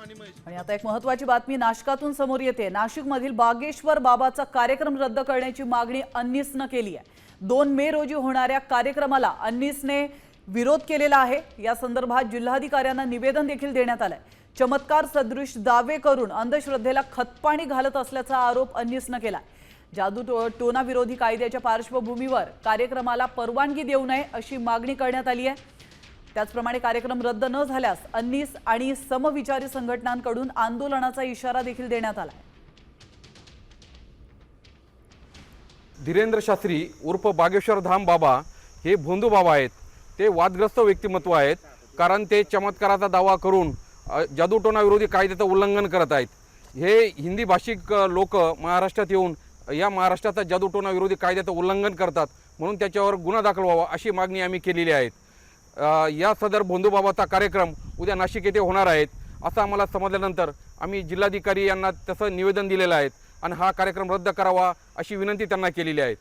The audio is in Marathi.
आणि आता एक महत्त्वाची बातमी नाशिकातून समोर येते। नाशिकमधील बागेश्वर बाबाचा कार्यक्रम रद्द करण्याची मागणी अन्नीसने केली आहे। 2 मे रोजी होणाऱ्या कार्यक्रमाला अन्नीसने विरोध केलेला आहे। या संदर्भात जिल्हाधिकाऱ्यांना निवेदन देखील देण्यात आलंय। चमत्कार सदृश दावे करून अंधश्रद्धेला खतपाणी घालत असल्याचा आरोप अन्नीसने केला। जादू टोना विरोधी कायद्याच्या पार्श्वभूमीवर कार्यक्रमाला परवानगी देऊ नये अशी मागणी करण्यात आली आहे। त्याचप्रमाणे कार्यक्रम रद्द न झाल्यास अन्नीस आणि समविचारी संघटनांकडून आंदोलनाचा इशारा देखील देण्यात आला आहे। धीरेंद्र शास्त्री उर्फ बागेश्वर धाम बाबा हे भोंदू बाबा आहेत। ते वादग्रस्त व्यक्तिमत्व आहेत, कारण ते चमत्काराचा दावा करून जादूटोना विरोधी कायद्याचं उल्लंघन करत आहेत। हे हिंदी भाषिक लोक महाराष्ट्रात येऊन या महाराष्ट्राचा जादूटोना विरोधी कायद्याचं उल्लंघन करतात, म्हणून त्याच्यावर गुन्हा दाखल व्हावा अशी मागणी आम्ही केलेली आहे। या सदर भोंदू बाबाचा कार्यक्रम उद्या नाशिक येथे होणार आहेत असं आम्हाला समजल्यानंतर आम्ही जिल्हाधिकारी यांना तसं निवेदन दिलेलं आहे आणि हा कार्यक्रम रद्द करावा अशी विनंती त्यांना केलेली आहे।